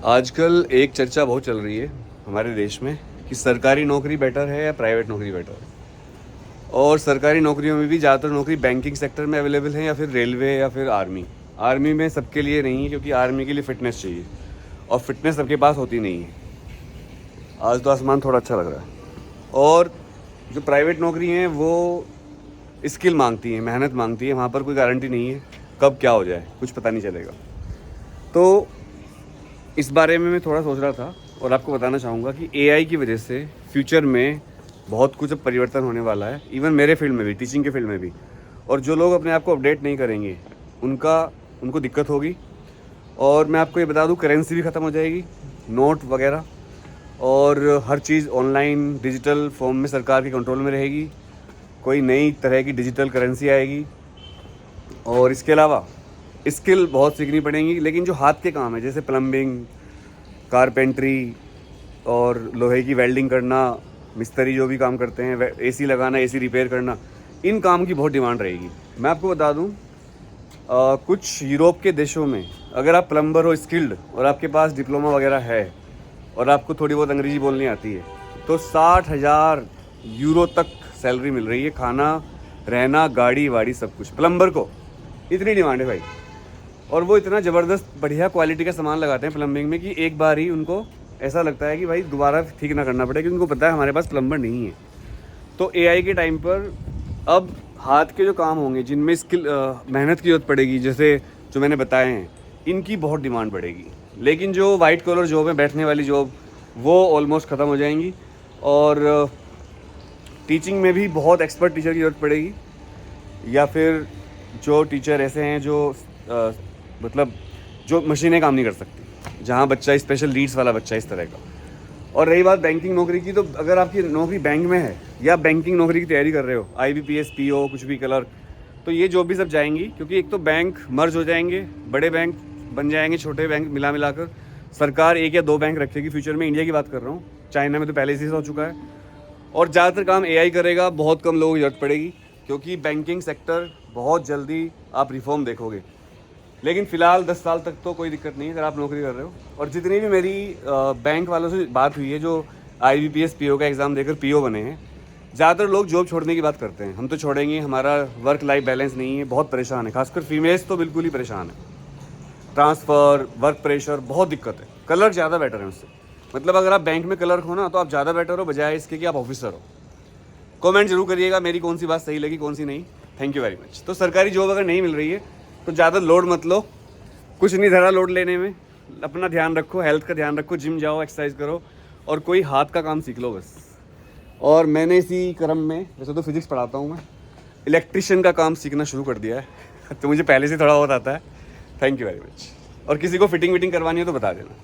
आजकल एक चर्चा बहुत चल रही है हमारे देश में कि सरकारी नौकरी बेटर है या प्राइवेट नौकरी बेटर है। और सरकारी नौकरियों में भी ज़्यादातर नौकरी बैंकिंग सेक्टर में अवेलेबल है या फिर रेलवे या फिर आर्मी। आर्मी में सबके लिए नहीं है क्योंकि आर्मी के लिए फ़िटनेस चाहिए और फिटनेस सबके पास होती नहीं है। आज तो आसमान थोड़ा अच्छा लग रहा है। और जो प्राइवेट नौकरी हैं वो स्किल मांगती हैं, मेहनत मांगती है। वहाँ पर कोई गारंटी नहीं है कब क्या हो जाए, कुछ पता नहीं चलेगा। तो इस बारे में मैं थोड़ा सोच रहा था और आपको बताना चाहूँगा कि एआई की वजह से फ्यूचर में बहुत कुछ अब परिवर्तन होने वाला है, इवन मेरे फील्ड में भी, टीचिंग के फील्ड में भी। और जो लोग अपने आप को अपडेट नहीं करेंगे उनको दिक्कत होगी। और मैं आपको ये बता दूँ, करेंसी भी ख़त्म हो जाएगी, नोट वगैरह, और हर चीज़ ऑनलाइन डिजिटल फॉर्म में सरकार के कंट्रोल में रहेगी। कोई नई तरह की डिजिटल करेंसी आएगी। और इसके अलावा स्किल बहुत सीखनी पड़ेंगी, लेकिन जो हाथ के काम है जैसे प्लम्बिंग, कारपेंट्री और लोहे की वेल्डिंग करना, मिस्त्री जो भी काम करते हैं, एसी लगाना, एसी रिपेयर करना, इन काम की बहुत डिमांड रहेगी। मैं आपको बता दूं, कुछ यूरोप के देशों में अगर आप प्लम्बर हो स्किल्ड और आपके पास डिप्लोमा वगैरह है और आपको थोड़ी बहुत अंग्रेज़ी बोलनी आती है तो 60,000 यूरो तक सैलरी मिल रही है, खाना रहना गाड़ी वाड़ी सब कुछ। प्लम्बर को इतनी डिमांड है भाई। और वो इतना ज़बरदस्त बढ़िया क्वालिटी का सामान लगाते हैं प्लम्बिंग में कि एक बार ही उनको ऐसा लगता है कि भाई दोबारा ठीक ना करना पड़े, क्योंकि उनको पता है हमारे पास प्लम्बर नहीं है। तो एआई के टाइम पर अब हाथ के जो काम होंगे जिनमें स्किल मेहनत की ज़रूरत पड़ेगी, जैसे जो मैंने बताए हैं, इनकी बहुत डिमांड बढ़ेगी। लेकिन जो वाइट कॉलर जॉब है, बैठने वाली जॉब, वो ऑलमोस्ट ख़त्म हो जाएंगी। और टीचिंग में भी बहुत एक्सपर्ट टीचर की ज़रूरत पड़ेगी, या फिर जो टीचर ऐसे हैं जो मतलब जो मशीनें काम नहीं कर सकती, जहाँ बच्चा स्पेशल नीड्स वाला बच्चा इस तरह का। और रही बात बैंकिंग नौकरी की, तो अगर आपकी नौकरी बैंक में है या बैंकिंग नौकरी की तैयारी कर रहे हो, आईबीपीएस, पीओ, कुछ भी क्लर्क, तो ये जॉब भी सब जाएंगी। क्योंकि एक तो बैंक मर्ज हो जाएंगे, बड़े बैंक बन जाएंगे, छोटे बैंक मिलाकर सरकार 1 या 2 बैंक रखेगी फ्यूचर में। इंडिया की बात कर रहा हूँ, चाइना में तो पहले से हो चुका है। और ज़्यादातर काम एआई करेगा, बहुत कम लोगों की ज़रूरत पड़ेगी, क्योंकि बैंकिंग सेक्टर बहुत जल्दी आप रिफॉर्म देखोगे। लेकिन फ़िलहाल 10 साल तक तो कोई दिक्कत नहीं है अगर आप नौकरी कर रहे हो। और जितनी भी मेरी बैंक वालों से बात हुई है जो आईबीपीएस पीओ का एग्ज़ाम देकर पीओ बने हैं, ज़्यादातर लोग जॉब छोड़ने की बात करते हैं। हम तो छोड़ेंगे, हमारा वर्क लाइफ बैलेंस नहीं है, बहुत परेशान है। खासकर फीमेल्स तो बिल्कुल ही परेशान है। ट्रांसफ़र, वर्क प्रेशर, बहुत दिक्कत है। क्लर्क ज़्यादा बेटर है उससे। मतलब अगर आप बैंक में क्लर्क हो ना, तो आप ज़्यादा बेटर हो बजाय इसके कि आप ऑफिसर हो। कमेंट जरूर करिएगा मेरी कौन सी बात सही लगी, कौन सी नहीं। Thank you very much. तो सरकारी जॉब अगर नहीं मिल रही है तो ज़्यादा लोड मत लो, कुछ नहीं धरा लोड लेने में। अपना ध्यान रखो, हेल्थ का ध्यान रखो, जिम जाओ, एक्सरसाइज करो और कोई हाथ का काम सीख लो बस। और मैंने इसी क्रम में, वैसे तो फिजिक्स पढ़ाता हूँ मैं, इलेक्ट्रिशियन का काम सीखना शुरू कर दिया है तो मुझे पहले से थोड़ा बहुत आता है। Thank you very much. और किसी को फिटिंग विटिंग करवानी हो तो बता देना।